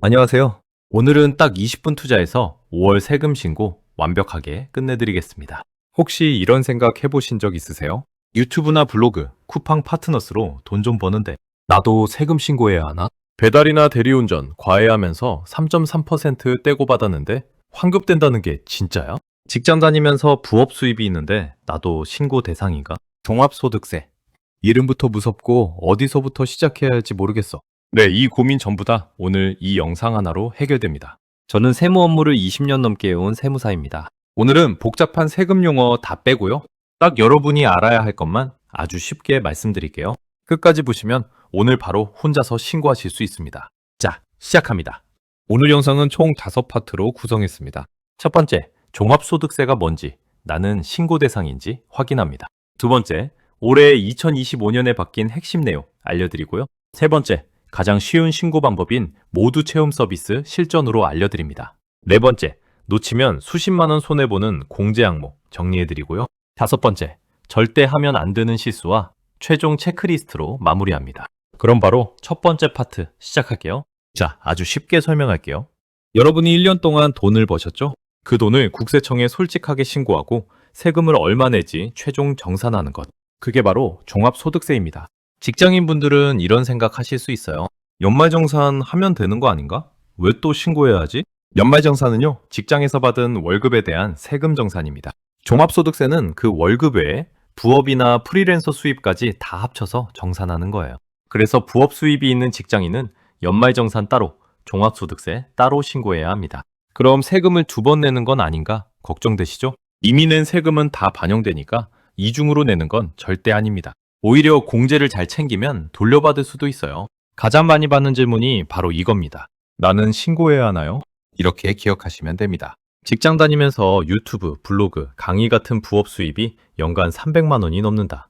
안녕하세요. 오늘은 딱 20분 투자해서 5월 세금 신고 완벽하게 끝내드리겠습니다. 혹시 이런 생각 해보신 적 있으세요? 유튜브나 블로그, 쿠팡 파트너스로 돈 좀 버는데 나도 세금 신고해야 하나? 배달이나 대리운전 과외하면서 3.3% 떼고 받았는데 환급된다는 게 진짜야? 직장 다니면서 부업 수입이 있는데 나도 신고 대상인가? 종합소득세. 이름부터 무섭고 어디서부터 시작해야 할지 모르겠어. 네, 이 고민 전부 다 오늘 이 영상 하나로 해결됩니다. 저는 세무 업무를 20년 넘게 해온 세무사입니다. 오늘은 복잡한 세금 용어 다 빼고요. 딱 여러분이 알아야 할 것만 아주 쉽게 말씀드릴게요. 끝까지 보시면 오늘 바로 혼자서 신고하실 수 있습니다. 자, 시작합니다. 오늘 영상은 총 5파트로 구성했습니다. 첫 번째, 종합소득세가 뭔지, 나는 신고 대상인지 확인합니다. 두 번째, 올해 2025년에 바뀐 핵심 내용 알려드리고요. 세 번째, 가장 쉬운 신고 방법인 모두 체험 서비스 실전으로 알려드립니다. 네 번째, 놓치면 수십만 원 손해보는 공제 항목 정리해드리고요. 다섯 번째, 절대 하면 안 되는 실수와 최종 체크리스트로 마무리합니다. 그럼 바로 첫 번째 파트 시작할게요. 자, 아주 쉽게 설명할게요. 여러분이 1년 동안 돈을 버셨죠? 그 돈을 국세청에 솔직하게 신고하고 세금을 얼마 내지 최종 정산하는 것. 그게 바로 종합소득세입니다. 직장인분들은 이런 생각 하실 수 있어요. 연말정산 하면 되는 거 아닌가? 왜 또 신고해야 하지? 연말정산은요, 직장에서 받은 월급에 대한 세금 정산입니다. 종합소득세는 그 월급 외에 부업이나 프리랜서 수입까지 다 합쳐서 정산하는 거예요. 그래서 부업 수입이 있는 직장인은 연말정산 따로, 종합소득세 따로 신고해야 합니다. 그럼 세금을 2번 내는 건 아닌가 걱정되시죠? 이미 낸 세금은 다 반영되니까 이중으로 내는 건 절대 아닙니다. 오히려 공제를 잘 챙기면 돌려받을 수도 있어요. 가장 많이 받는 질문이 바로 이겁니다. 나는 신고해야 하나요? 이렇게 기억하시면 됩니다. 직장 다니면서 유튜브, 블로그, 강의 같은 부업 수입이 연간 300만 원이 넘는다.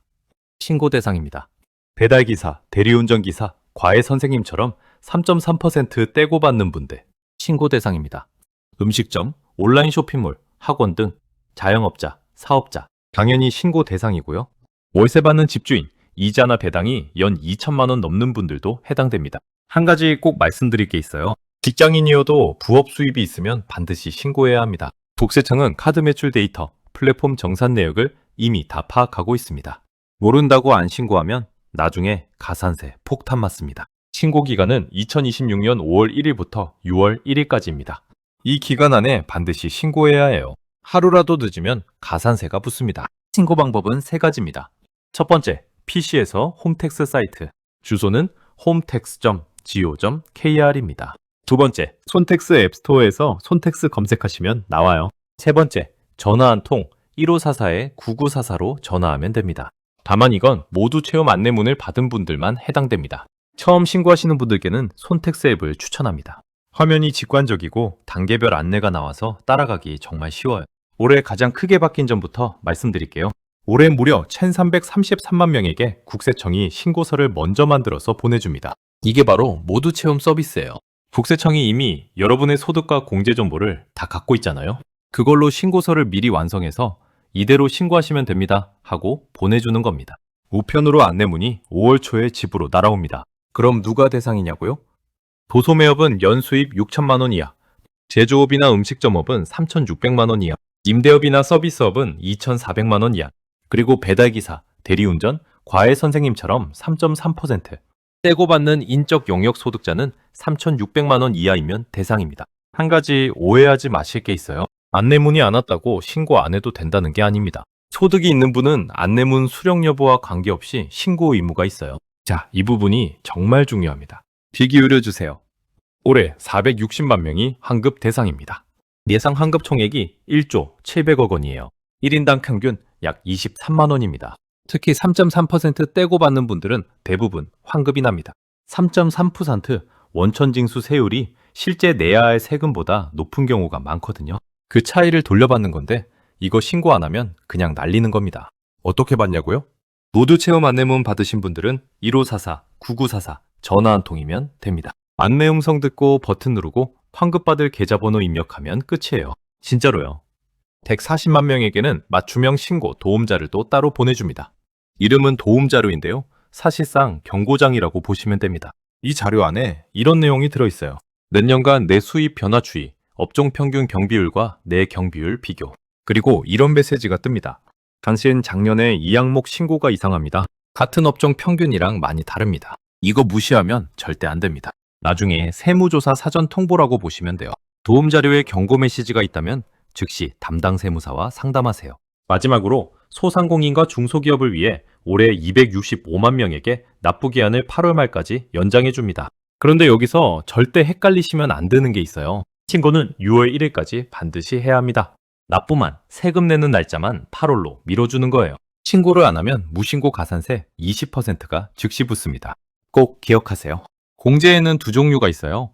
신고 대상입니다. 배달기사, 대리운전기사, 과외 선생님처럼 3.3% 떼고 받는 분들 신고 대상입니다. 음식점, 온라인 쇼핑몰, 학원 등 자영업자, 사업자 당연히 신고 대상이고요. 월세 받는 집주인, 이자나 배당이 연 2천만 원 넘는 분들도 해당됩니다. 한 가지 꼭 말씀드릴 게 있어요. 직장인이어도 부업 수입이 있으면 반드시 신고해야 합니다. 국세청은 카드 매출 데이터, 플랫폼 정산 내역을 이미 다 파악하고 있습니다. 모른다고 안 신고하면 나중에 가산세 폭탄 맞습니다. 신고 기간은 2026년 5월 1일부터 6월 1일까지입니다. 이 기간 안에 반드시 신고해야 해요. 하루라도 늦으면 가산세가 붙습니다. 신고 방법은 3가지입니다. 첫 번째, PC에서 홈택스 사이트. 주소는 hometax.go.kr입니다. 두 번째, 손택스 앱스토어에서 손택스 검색하시면 나와요. 세 번째, 전화 한 통 1544-9944로 전화하면 됩니다. 다만 이건 모두 체험 안내문을 받은 분들만 해당됩니다. 처음 신고하시는 분들께는 손택스 앱을 추천합니다. 화면이 직관적이고 단계별 안내가 나와서 따라가기 정말 쉬워요. 올해 가장 크게 바뀐 점부터 말씀드릴게요. 올해 무려 1333만 명에게 국세청이 신고서를 먼저 만들어서 보내줍니다. 이게 바로 모두 체험 서비스예요. 국세청이 이미 여러분의 소득과 공제 정보를 다 갖고 있잖아요. 그걸로 신고서를 미리 완성해서 이대로 신고하시면 됩니다 하고 보내주는 겁니다. 우편으로 안내문이 5월 초에 집으로 날아옵니다. 그럼 누가 대상이냐고요? 도소매업은 연수입 6천만 원 이하, 제조업이나 음식점업은 3,600만 원 이하, 임대업이나 서비스업은 2,400만 원 이하, 그리고 배달기사, 대리운전, 과외 선생님처럼 3.3%, 떼고 받는 인적 영역 소득자는 3,600만 원 이하이면 대상입니다. 한 가지 오해하지 마실 게 있어요. 안내문이 안 왔다고 신고 안 해도 된다는 게 아닙니다. 소득이 있는 분은 안내문 수령 여부와 관계없이 신고 의무가 있어요. 자, 이 부분이 정말 중요합니다. 귀 기울여 주세요. 올해 460만 명이 환급 대상입니다. 예상 환급 총액이 1조 700억 원이에요. 1인당 평균 약 23만 원입니다. 특히 3.3% 떼고 받는 분들은 대부분 환급이 납니다. 3.3% 원천징수 세율이 실제 내야 할 세금보다 높은 경우가 많거든요. 그 차이를 돌려받는 건데 이거 신고 안 하면 그냥 날리는 겁니다. 어떻게 받냐고요? 모두 체험 안내문 받으신 분들은 1544-9944 전화 한 통이면 됩니다. 안내 음성 듣고 버튼 누르고 환급받을 계좌번호 입력하면 끝이에요. 진짜로요. 140만 명에게는 맞춤형 신고 도움자를 또 따로 보내줍니다. 이름은 도움자료인데요. 사실상 경고장이라고 보시면 됩니다. 이 자료 안에 이런 내용이 들어있어요. 몇 년간 내 수입 변화 추이, 업종 평균 경비율과 내 경비율 비교. 그리고 이런 메시지가 뜹니다. 당신 작년에 이 항목 신고가 이상합니다. 같은 업종 평균이랑 많이 다릅니다. 이거 무시하면 절대 안 됩니다. 나중에 세무조사 사전 통보라고 보시면 돼요. 도움 자료에 경고 메시지가 있다면 즉시 담당 세무사와 상담하세요. 마지막으로 소상공인과 중소기업을 위해 올해 265만 명에게 납부 기한을 8월 말까지 연장해 줍니다. 그런데 여기서 절대 헷갈리시면 안 되는 게 있어요. 신고는 6월 1일까지 반드시 해야 합니다. 납부만, 세금 내는 날짜만 8월로 미뤄주는 거예요. 신고를 안 하면 무신고 가산세 20%가 즉시 붙습니다. 꼭 기억하세요. 공제에는 두 종류가 있어요.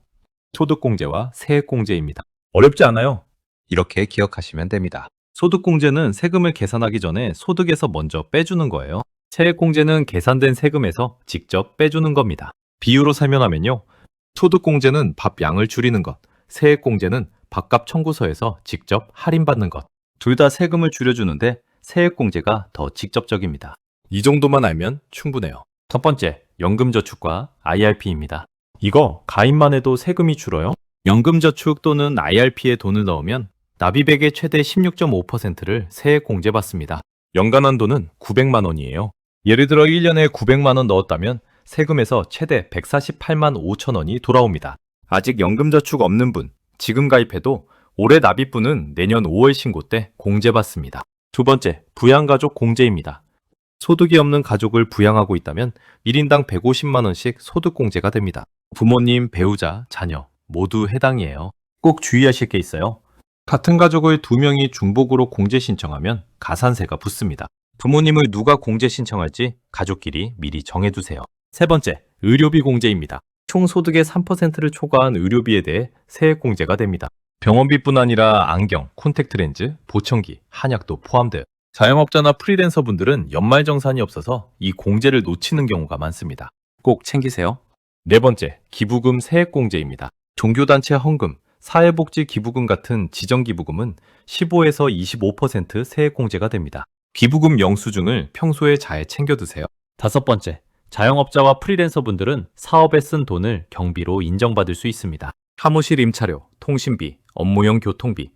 소득공제와 세액공제입니다. 어렵지 않아요. 이렇게 기억하시면 됩니다. 소득공제는 세금을 계산하기 전에 소득에서 먼저 빼주는 거예요. 세액공제는 계산된 세금에서 직접 빼주는 겁니다. 비유로 설명하면요. 소득공제는 밥 양을 줄이는 것, 세액공제는 밥값 청구서에서 직접 할인받는 것. 둘 다 세금을 줄여주는데 세액공제가 더 직접적입니다. 이 정도만 알면 충분해요. 첫 번째, 연금저축과 IRP입니다. 이거 가입만 해도 세금이 줄어요. 연금저축 또는 IRP에 돈을 넣으면 납입액의 최대 16.5%를 세액공제 받습니다. 연간 한도는 900만 원이에요. 예를 들어 1년에 900만 원 넣었다면 세금에서 최대 148만 5천 원이 돌아옵니다. 아직 연금저축 없는 분, 지금 가입해도 올해 납입분은 내년 5월 신고 때 공제받습니다. 두 번째, 부양가족 공제입니다. 소득이 없는 가족을 부양하고 있다면 1인당 150만 원씩 소득공제가 됩니다. 부모님, 배우자, 자녀 모두 해당이에요. 꼭 주의하실 게 있어요. 같은 가족을 두 명이 중복으로 공제 신청하면 가산세가 붙습니다. 부모님을 누가 공제 신청할지 가족끼리 미리 정해두세요. 세 번째, 의료비 공제입니다. 총 소득의 3%를 초과한 의료비에 대해 세액공제가 됩니다. 병원비뿐 아니라 안경, 콘택트 렌즈, 보청기, 한약도 포함돼요. 자영업자나 프리랜서 분들은 연말정산이 없어서 이 공제를 놓치는 경우가 많습니다. 꼭 챙기세요. 네 번째, 기부금 세액공제입니다. 종교단체 헌금, 사회복지 기부금 같은 지정기부금은 15에서 25% 세액공제가 됩니다. 기부금 영수증을 평소에 잘 챙겨두세요. 다섯 번째, 자영업자와 프리랜서 분들은 사업에 쓴 돈을 경비로 인정받을 수 있습니다. 사무실 임차료, 통신비, 업무용 교통비,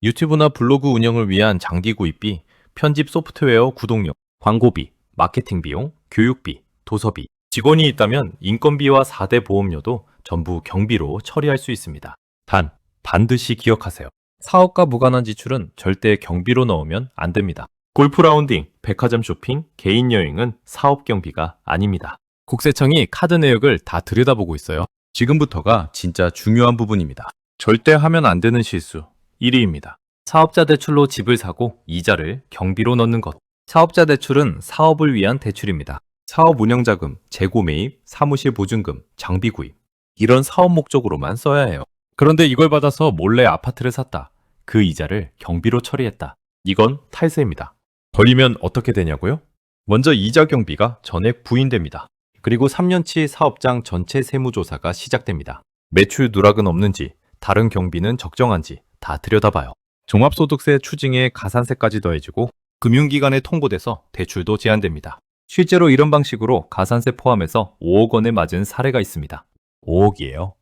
유튜브나 블로그 운영을 위한 장비 구입비, 편집 소프트웨어 구독료, 광고비, 마케팅 비용, 교육비, 도서비, 직원이 있다면 인건비와 4대 보험료도 전부 경비로 처리할 수 있습니다. 단, 반드시 기억하세요. 사업과 무관한 지출은 절대 경비로 넣으면 안 됩니다. 골프 라운딩, 백화점 쇼핑, 개인 여행은 사업 경비가 아닙니다. 국세청이 카드 내역을 다 들여다보고 있어요. 지금부터가 진짜 중요한 부분입니다. 절대 하면 안 되는 실수 1위입니다. 사업자 대출로 집을 사고 이자를 경비로 넣는 것. 사업자 대출은 사업을 위한 대출입니다. 사업 운영자금, 재고 매입, 사무실 보증금, 장비 구입. 이런 사업 목적으로만 써야 해요. 그런데 이걸 받아서 몰래 아파트를 샀다. 그 이자를 경비로 처리했다. 이건 탈세입니다. 걸리면 어떻게 되냐고요? 먼저 이자 경비가 전액 부인됩니다. 그리고 3년치 사업장 전체 세무조사가 시작됩니다. 매출 누락은 없는지, 다른 경비는 적정한지 다 들여다봐요. 종합소득세 추징에 가산세까지 더해지고 금융기관에 통보돼서 대출도 제한됩니다. 실제로 이런 방식으로 가산세 포함해서 5억 원에 맞은 사례가 있습니다. 5억이에요.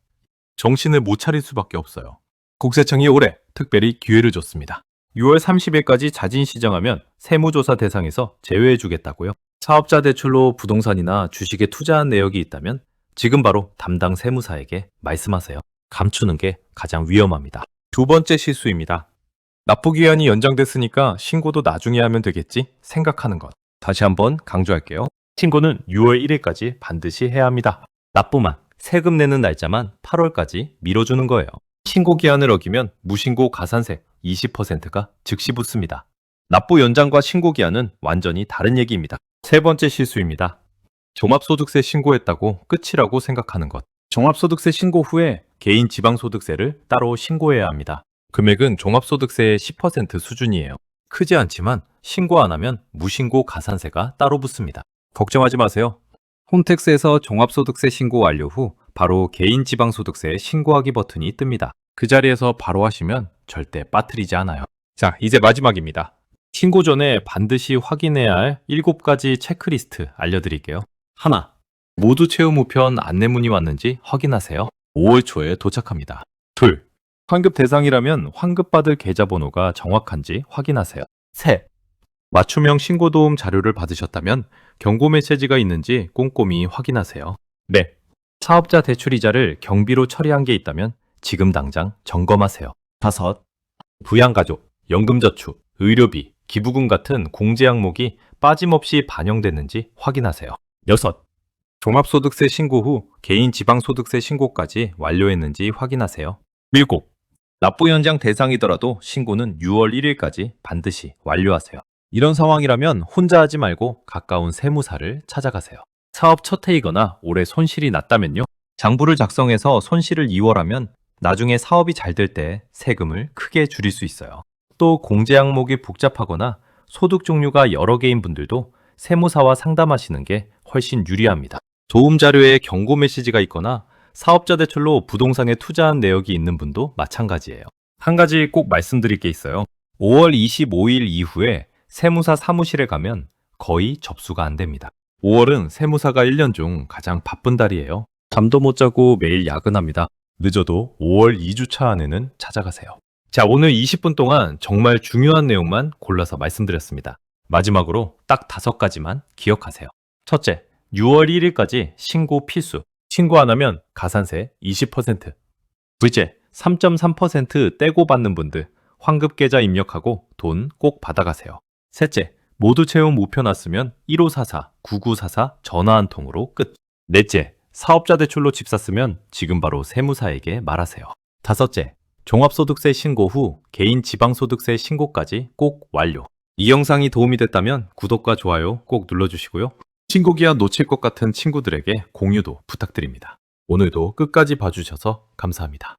정신을 못 차릴 수밖에 없어요. 국세청이 올해 특별히 기회를 줬습니다. 6월 30일까지 자진 시정하면 세무조사 대상에서 제외해주겠다고요. 사업자 대출로 부동산이나 주식에 투자한 내역이 있다면 지금 바로 담당 세무사에게 말씀하세요. 감추는 게 가장 위험합니다. 두 번째 실수입니다. 납부기한이 연장됐으니까 신고도 나중에 하면 되겠지 생각하는 것. 다시 한번 강조할게요. 신고는 6월 1일까지 반드시 해야 합니다. 납부만, 세금 내는 날짜만 8월까지 미뤄주는 거예요. 신고 기한을 어기면 무신고 가산세 20%가 즉시 붙습니다. 납부 연장과 신고 기한은 완전히 다른 얘기입니다. 세 번째 실수입니다. 종합소득세 신고했다고 끝이라고 생각하는 것. 종합소득세 신고 후에 개인 지방소득세를 따로 신고해야 합니다. 금액은 종합소득세의 10% 수준이에요. 크지 않지만 신고 안 하면 무신고 가산세가 따로 붙습니다. 걱정하지 마세요. 홈택스에서 종합소득세 신고 완료 후 바로 개인 지방소득세 신고하기 버튼이 뜹니다. 그 자리에서 바로 하시면 절대 빠뜨리지 않아요. 자, 이제 마지막입니다. 신고 전에 반드시 확인해야 할 7가지 체크리스트 알려드릴게요. 하나, 모두 채움 우편 안내문이 왔는지 확인하세요. 5월 초에 도착합니다. 둘, 환급 대상이라면 환급받을 계좌번호가 정확한지 확인하세요. 셋, 맞춤형 신고도움 자료를 받으셨다면 경고 메시지가 있는지 꼼꼼히 확인하세요. 넷, 사업자 대출이자를 경비로 처리한 게 있다면 지금 당장 점검하세요. 다섯, 부양가족, 연금저축, 의료비, 기부금 같은 공제 항목이 빠짐없이 반영됐는지 확인하세요. 여섯, 종합소득세 신고 후 개인 지방소득세 신고까지 완료했는지 확인하세요. 일곱, 납부 연장 대상이더라도 신고는 6월 1일까지 반드시 완료하세요. 이런 상황이라면 혼자 하지 말고 가까운 세무사를 찾아가세요. 사업 첫 해이거나 올해 손실이 났다면요. 장부를 작성해서 손실을 이월하면 나중에 사업이 잘 될 때 세금을 크게 줄일 수 있어요. 또 공제 항목이 복잡하거나 소득 종류가 여러 개인 분들도 세무사와 상담하시는 게 훨씬 유리합니다. 도움 자료에 경고 메시지가 있거나 사업자 대출로 부동산에 투자한 내역이 있는 분도 마찬가지예요. 한 가지 꼭 말씀드릴 게 있어요. 5월 25일 이후에 세무사 사무실에 가면 거의 접수가 안 됩니다. 5월은 세무사가 1년 중 가장 바쁜 달이에요. 잠도 못 자고 매일 야근합니다. 늦어도 5월 2주차 안에는 찾아가세요. 자, 오늘 20분 동안 정말 중요한 내용만 골라서 말씀드렸습니다. 마지막으로 딱 5가지만 기억하세요. 첫째, 6월 1일까지 신고 필수. 신고 안 하면 가산세 20%. 둘째, 3.3% 떼고 받는 분들 환급 계좌 입력하고 돈 꼭 받아가세요. 셋째, 모두 채용 우표 났으면 1544-9944 전화 한 통으로 끝. 넷째, 사업자 대출로 집 샀으면 지금 바로 세무사에게 말하세요. 다섯째, 종합소득세 신고 후 개인 지방소득세 신고까지 꼭 완료. 이 영상이 도움이 됐다면 구독과 좋아요 꼭 눌러주시고요. 신고기한 놓칠 것 같은 친구들에게 공유도 부탁드립니다. 오늘도 끝까지 봐주셔서 감사합니다.